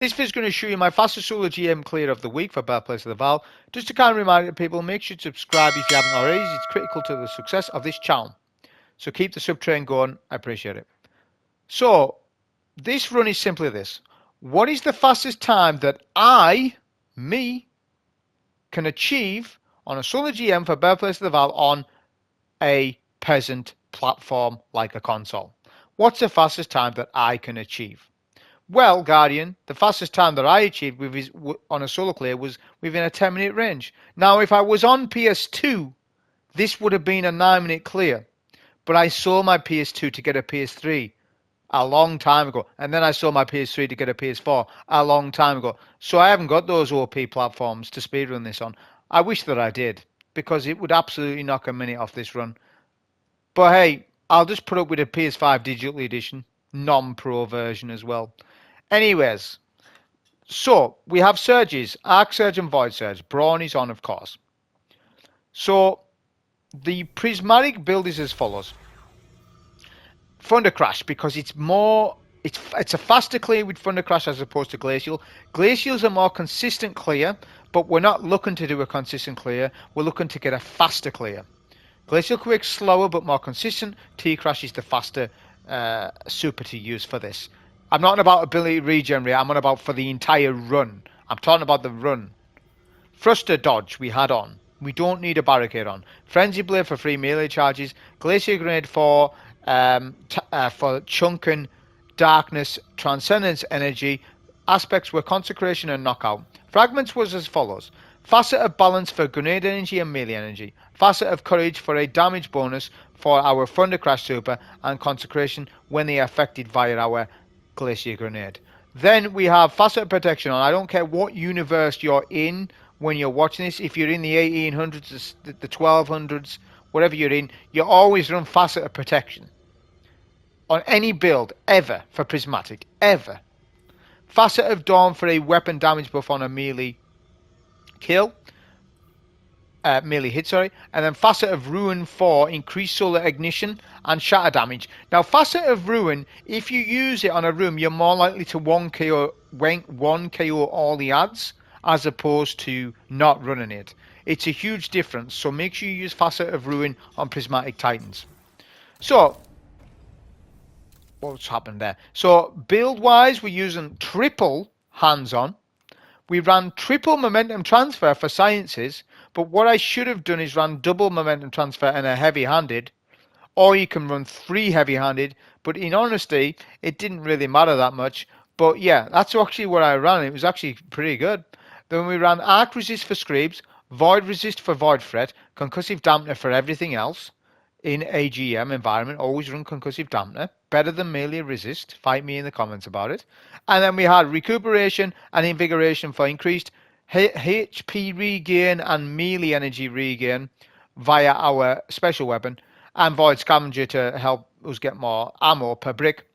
This video is going to show you my fastest solo GM clear of the week for Birthplace of the Val. Just a kind reminder to people, make sure to subscribe if you haven't already. It's critical to the success of this channel. So keep the sub train going. I appreciate it. So this run is simply this. What is the fastest time that me, can achieve on a solo GM for Birthplace of the Val on a peasant platform like a console? What's the fastest time that I can achieve? Well, Guardian, the fastest time that I achieved on a solo clear was within a 10-minute range. Now, if I was on PS2, this would have been a 9-minute clear. But I sold my PS2 to get a PS3 a long time ago. And then I sold my PS3 to get a PS4 a long time ago. So I haven't got those OP platforms to speedrun this on. I wish that I did, because it would absolutely knock a minute off this run. But hey, I'll just put up with a PS5 Digital Edition, non-pro version as well. Anyways, so we have surges, Arc Surge and Void Surge. Brawn is on, of course. So the prismatic build is as follows. Thunder Crash, because it's a faster clear with Thunder Crash as opposed to Glacial. Glacial's a more consistent clear, but we're not looking to do a consistent clear. We're looking to get a faster clear. Glacial Quake's slower but more consistent. T-Crash is the faster super to use for this. I'm not on about ability regenerate, I'm on about for the entire run. I'm talking about the run. Thruster Dodge we had on. We don't need a barricade on. Frenzy Blade for free melee charges. Glacier Grenade for chunking, darkness, transcendence energy. Aspects were consecration and knockout. Fragments was as follows. Facet of balance for grenade energy and melee energy. Facet of courage for a damage bonus for our Thunder Crash super, and consecration when they are affected via our Glacier Grenade. Then we have Facet of Protection on. I don't care what universe you're in when you're watching this. If you're in the 1800s, the 1200s, whatever you're in, you always run Facet of Protection. On any build, ever, for Prismatic. Ever. Facet of Dawn for a weapon damage buff on a melee kill. Melee hit, sorry. And then Facet of Ruin for increased solar ignition and shatter damage. Now, Facet of Ruin, if you use it on a room, you're more likely to 1KO all the adds, as opposed to not running it. It's a huge difference, so make sure you use Facet of Ruin on Prismatic Titans. So, what's happened there? So, build-wise, we're using triple hands-on. We ran triple momentum transfer for sciences, but what I should have done is run double momentum transfer and a heavy-handed, or you can run 3 heavy-handed, but in honesty, it didn't really matter that much. But yeah, that's actually what I ran. It was actually pretty good. Then we ran Arc Resist for Screebs, Void Resist for Void Threat, Concussive Dampener for everything else. In a GM environment, always run Concussive Dampener. Better than Melee Resist. Fight me in the comments about it. And then we had Recuperation and Invigoration for increased HP regain and melee energy regain via our special weapon. And Void Scavenger to help us get more ammo per brick.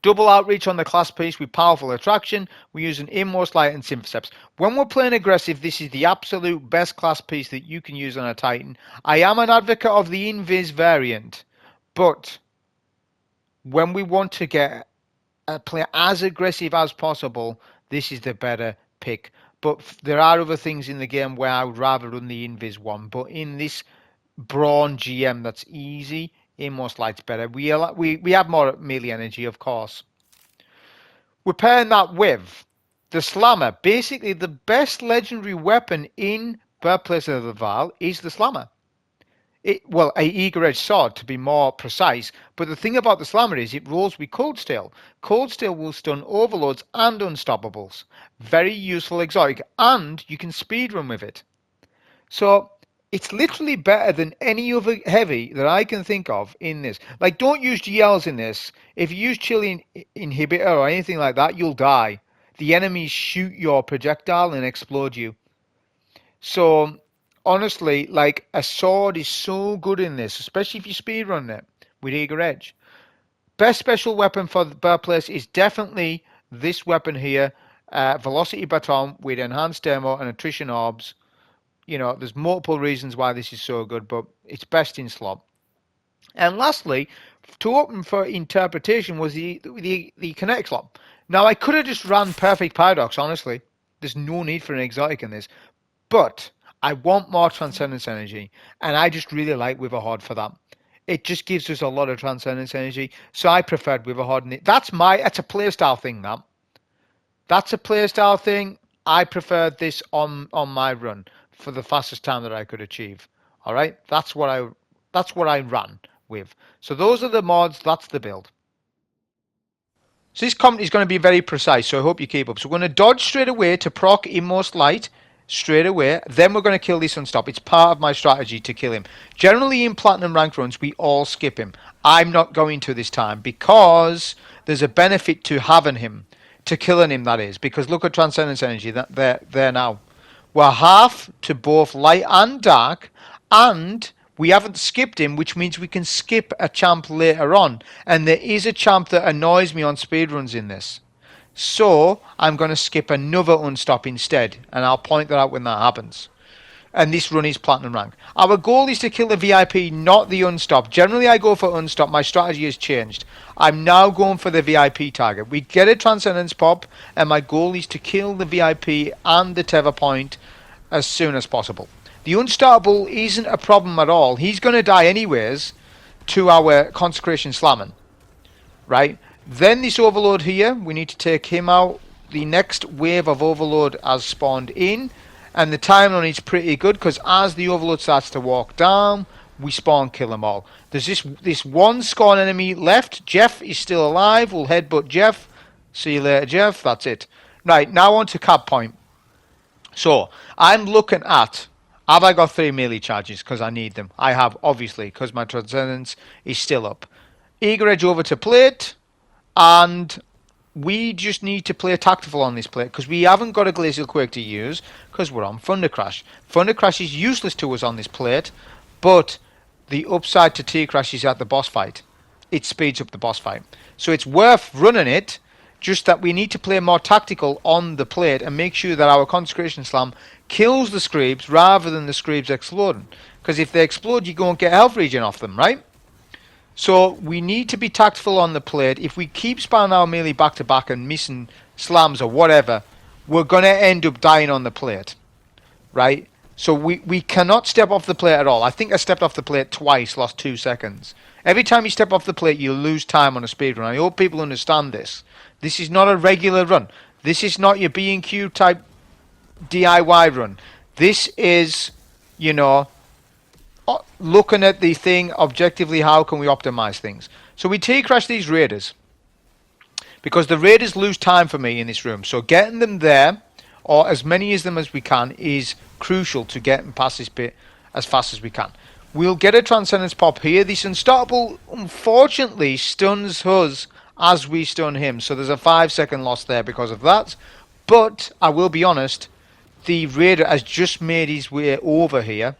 Double outreach on the class piece with powerful attraction. We're using Inmost Light and Synthoceps. When we're playing aggressive, this is the absolute best class piece that you can use on a Titan. I am an advocate of the Invis variant, but when we want to get a player as aggressive as possible, this is the better pick. But there are other things in the game where I would rather run the Invis one. But in this Brawn GM that's easy, Inmost Light's better. We have more melee energy, of course. We're pairing that with the Slammer. Basically, the best legendary weapon in Birthplace of the Val is the Slammer. Well, a eager-edged sword, to be more precise. But the thing about the Slammer is it rolls with Cold Steel. Cold Steel will stun Overloads and Unstoppables. Very useful exotic. And you can speedrun with it. So it's literally better than any other heavy that I can think of in this. Like, don't use GLs in this. If you use Chill Inhibitor or anything like that, you'll die. The enemies shoot your projectile and explode you. So, honestly, like, a sword is so good in this, especially if you speedrun it with Eager Edge. Best special weapon for the Birthplace is definitely this weapon here. Velocity Baton with Enhanced Ammo and Attrition Orbs. You know, there's multiple reasons why this is so good, but it's best in slot. And lastly, to open for interpretation was the kinetic slot. Now I could have just ran perfect paradox, honestly. There's no need for an exotic in this. But I want more transcendence energy, and I just really like Witherhoard for that. It just gives us a lot of transcendence energy, so I preferred Witherhoard. That's a playstyle thing. That's a playstyle thing. I preferred this on my run for the fastest time that I could achieve. All right, that's what I ran with. So those are the mods. That's the build. So this comment is going to be very precise, so I hope you keep up. So we're going to dodge straight away to proc Inmost Light, straight away. Then we're going to kill this Unstop. It's part of my strategy to kill him. Generally in Platinum rank runs, we all skip him. I'm not going to this time because there's a benefit to having him, to killing him, that is. Because look at Transcendence Energy, there now. We're half to both light and dark, and we haven't skipped him, which means we can skip a champ later on. And there is a champ that annoys me on speedruns in this. So I'm going to skip another Unstop instead, and I'll point that out when that happens. And this run is Platinum rank. Our goal is to kill the VIP, not the Unstop. Generally I go for Unstop. My strategy has changed. I'm now going for the VIP target. We get a Transcendence pop, and my goal is to kill the VIP and the Tether point as soon as possible. The Unstoppable isn't a problem at all. He's going to die anyways to our Consecration Slamming. Right? Then this Overload here, we need to take him out. The next wave of Overload has spawned in. And the time on it's pretty good because as the Overload starts to walk down, we spawn kill them all. There's this one Scorn enemy left. Jeff is still alive. We'll headbutt Jeff. See you later, Jeff. That's it. Right, now on to Cab Point. So, I'm looking at, have I got 3 melee charges? Because I need them. I have, obviously, because my Transcendence is still up. Eager Edge over to plate. And we just need to play tactical on this plate because we haven't got a Glacial Quake to use because we're on Thunder Crash. Thunder Crash is useless to us on this plate, but the upside to T-Crash is at the boss fight. It speeds up the boss fight. So it's worth running it, just that we need to play more tactical on the plate and make sure that our Consecration Slam kills the Screebs rather than the Screebs exploding. Because if they explode, you go and get health regen off them, right? So we need to be tactful on the plate. If we keep spamming our melee back to back and missing slams or whatever, we're going to end up dying on the plate. Right? So we cannot step off the plate at all. I think I stepped off the plate twice, lost 2 seconds. Every time you step off the plate, you lose time on a speedrun. I hope people understand this. This is not a regular run. This is not your B&Q type DIY run. This is, you know, looking at the thing objectively, how can we optimize things? So we T-crash these raiders because the raiders lose time for me in this room. So getting them there, or as many of them as we can, is crucial to getting past this bit as fast as we can. We'll get a Transcendence pop here. This Unstoppable, unfortunately, stuns us as we stun him. So there's a 5-second loss there because of that. But I will be honest, the raider has just made his way over here.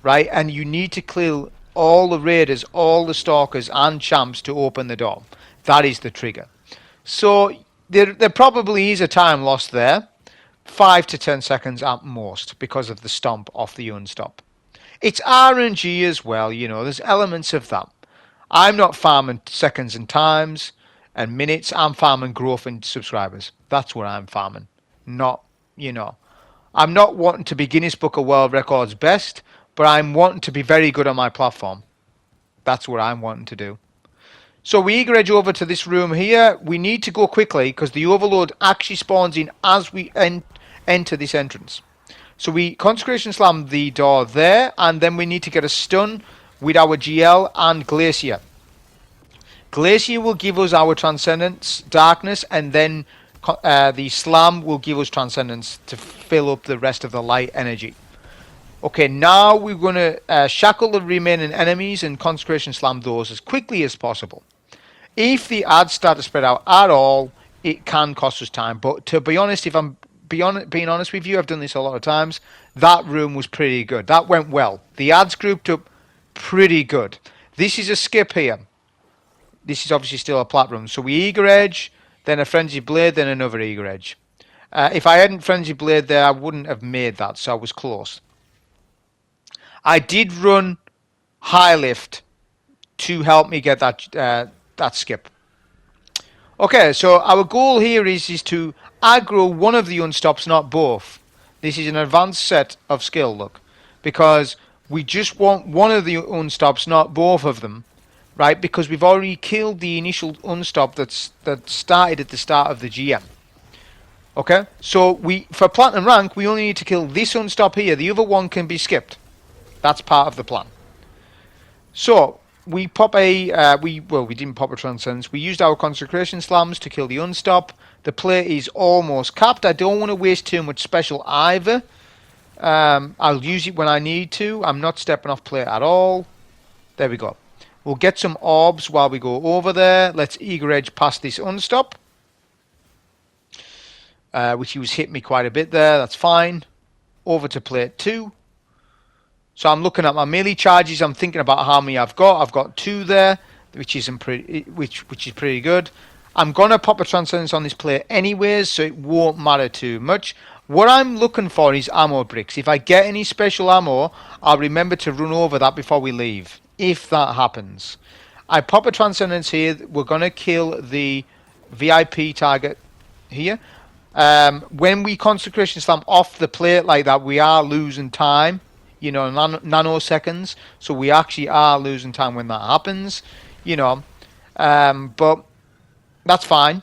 Right, and you need to kill all the raiders, all the stalkers and champs to open the door. That is the trigger. So there probably is a time lost there, 5 to 10 seconds at most, because of the stomp off the Unstop. It's RNG as well, you know, there's elements of that. I'm not farming seconds and times and minutes, I'm farming growth in subscribers. That's what I'm farming. Not, you know, I'm not wanting to be Guinness Book of World Records best, but I'm wanting to be very good on my platform. That's what I'm wanting to do. So we eager edge over to this room here. We need to go quickly because the Overload actually spawns in as we enter this entrance. So we Consecration Slam the door there, and then we need to get a stun with our GL and Glacier. Glacier will give us our Transcendence, Darkness, and then the Slam will give us Transcendence to fill up the rest of the light energy. Okay, now we're going to shackle the remaining enemies and Consecration Slam those as quickly as possible. If the ads start to spread out at all, it can cost us time. But to be honest, if I'm being honest with you, I've done this a lot of times, that room was pretty good. That went well. The ads grouped up pretty good. This is a skip here. This is obviously still a plat room. So we Eager Edge, then a Frenzy Blade, then another Eager Edge. If I hadn't Frenzy Blade there, I wouldn't have made that, so I was close. I did run High Lift to help me get that skip. Okay, so our goal here is to aggro one of the unstops, not both. This is an advanced set of skill, look, because we just want one of the unstops, not both of them, right? Because we've already killed the initial unstop that started at the start of the GM. Okay, so for platinum rank, we only need to kill this unstop here. The other one can be skipped. That's part of the plan. So we pop we didn't pop a transcendence. We used our consecration slams to kill the unstop. The play is almost capped. I don't want to waste too much special either. I'll use it when I need to. I'm not stepping off play at all. There we go. We'll get some orbs while we go over there. Let's eager edge past this unstop. Which he was hitting me quite a bit there. That's fine. Over to plate 2. So I'm looking at my melee charges. I'm thinking about how many I've got. I've got 2 there, which is pretty good. I'm gonna pop a transcendence on this plate anyways, so it won't matter too much. What I'm looking for is ammo bricks. If I get any special ammo, I'll remember to run over that before we leave. If that happens, I pop a transcendence here. We're gonna kill the VIP target here. When we consecration slam off the plate like that, we are losing time, you know, nanoseconds. So we actually are losing time when that happens, you know. But that's fine.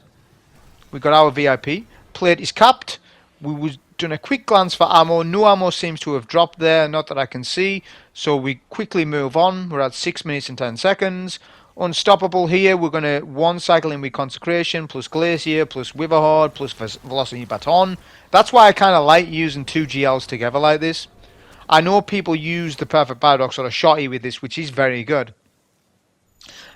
We got our VIP. Plate is capped. We was done a quick glance for ammo. No ammo seems to have dropped there, not that I can see. So we quickly move on. We're at 6 minutes and 10 seconds. Unstoppable here, we're going to one cycle in with Consecration, plus Glacier, plus Witherhoard, plus Velocity Baton. That's why I kind of like using 2 GLs together like this. I know people use the Perfect Paradox or a Shotty with this, which is very good.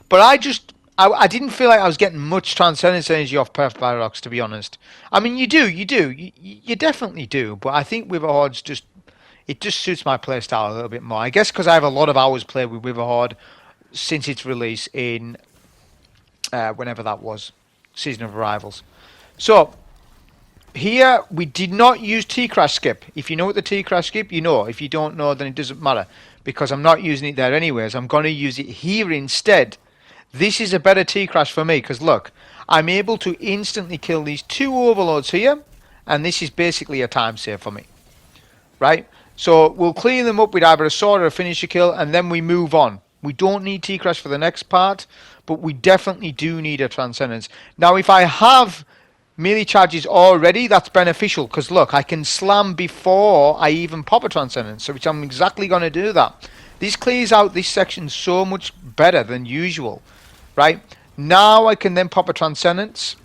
But I didn't feel like I was getting much Transcendence energy off Perfect Paradox, to be honest. I mean, you definitely do. But I think Witherhoard's it just suits my playstyle a little bit more. I guess because I have a lot of hours played with Witherhoard since its release in whenever that was, Season of Arrivals. So here we did not use T-Crash skip. If you know what the T-Crash skip, you know. If you don't know, then it doesn't matter, because I'm not using it there anyways. I'm going to use it here instead. This is a better T-Crash for me, because look, I'm able to instantly kill these 2 overloads here, and this is basically a time save for me, right? So we'll clean them up with either a sword or a finisher kill, and then we move on. We don't need T-Crash for the next part, but we definitely do need a Transcendence. Now, if I have melee charges already, that's beneficial, because look, I can slam before I even pop a Transcendence, so which I'm exactly going to do that. This clears out this section so much better than usual, right? Now I can then pop a Transcendence.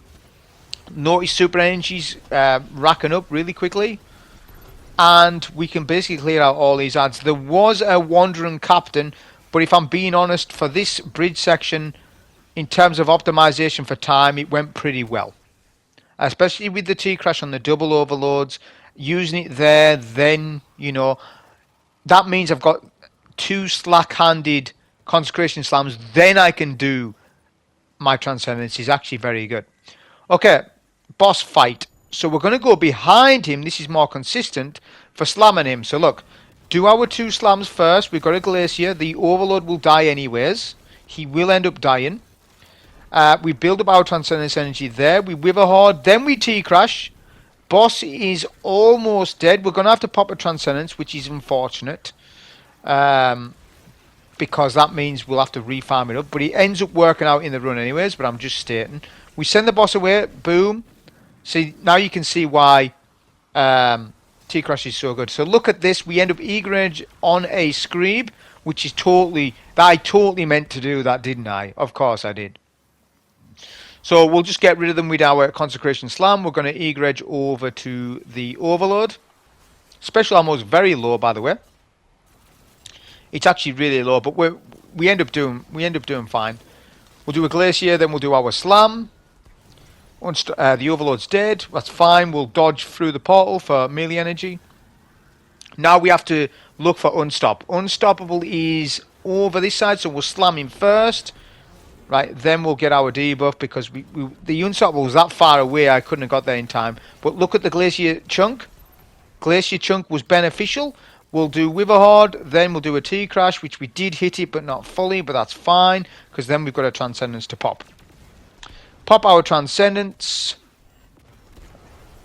Notice super energies racking up really quickly. And we can basically clear out all these ads. There was a Wandering Captain, but if I'm being honest, for this bridge section, in terms of optimization for time, it went pretty well. Especially with the T-Crash on the double overloads. Using it there, then, you know, that means I've got 2 slack-handed Consecration Slams. Then I can do my Transcendence. Is actually very good. Okay, boss fight. So we're going to go behind him. This is more consistent for slamming him. So look, do our 2 slams first. We've got a Glacier. The Overload will die anyways. He will end up dying. We build up our Transcendence energy there. We Witherhoard. Then we T-Crash. Boss is almost dead. We're going to have to pop a Transcendence, which is unfortunate. Because that means we'll have to refarm it up. But he ends up working out in the run anyways. But I'm just stating. We send the boss away. Boom. See, now you can see why T-Crash is so good. So look at this. We end up eager edge on a Screeb, which is I totally meant to do that, didn't I? Of course I did. So we'll just get rid of them with our Consecration Slam. We're going to eager edge over to the Overload. Special ammo is very low, by the way. It's actually really low, but we end up doing fine. We'll do a Glacier, then we'll do our Slam. Once the Overload's dead, that's fine. We'll dodge through the portal for melee energy. Now we have to look for Unstop. Unstoppable is over this side, so we'll slam him first. Right, then we'll get our debuff, because the Unstoppable was that far away, I couldn't have got there in time. But look at the Glacier chunk. Glacier chunk was beneficial, We'll do Witherhoard, then we'll do a T-Crash, which we did hit it, but not fully, but that's fine, because then we've got a Transcendence to pop. Pop our Transcendence.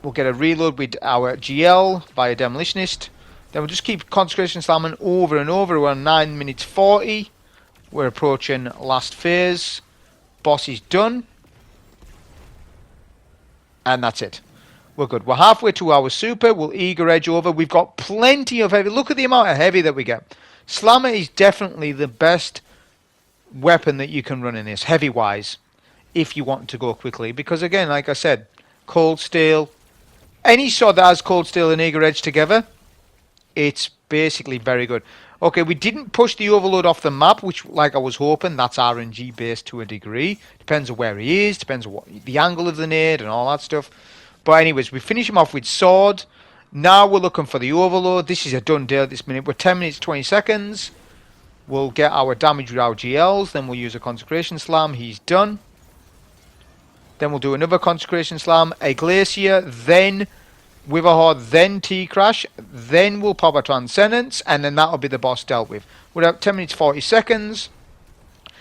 We'll get a reload with our GL via Demolitionist. Then we'll just keep Consecration slamming over and over. We're on 9 minutes 40. We're approaching last phase. Boss is done. And that's it. We're good. We're halfway to our super. We'll eager edge over. We've got plenty of heavy. Look at the amount of heavy that we get. Slammer is definitely the best weapon that you can run in this, heavy-wise, if you want to go quickly. Because again, like I said, Cold Steel, any sword that has Cold Steel and eager edge together, it's basically very good. Okay, we didn't push the Overload off the map, which, like I was hoping, that's RNG based to a degree. Depends on where he is, depends on what, the angle of the nade and all that stuff. But anyways, we finish him off with sword. Now we're looking for the Overload. This is a done deal at this minute. We're 10 minutes 20 seconds. We'll get our damage with our GLs. Then we'll use a Consecration Slam. He's done. Then we'll do another Consecration Slam, a Glacier, then Witherhoard, then T-Crash, then we'll pop a Transcendence, and then that'll be the boss dealt with. We're at 10 minutes 40 seconds.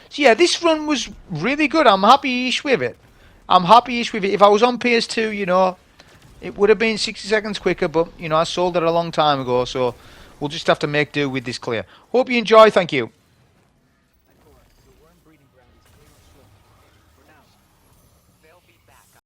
So yeah, this run was really good. I'm happy-ish with it. I'm happy-ish with it. If I was on PS2, you know, it would have been 60 seconds quicker, but, you know, I sold it a long time ago, so we'll just have to make do with this clear. Hope you enjoy. Thank you.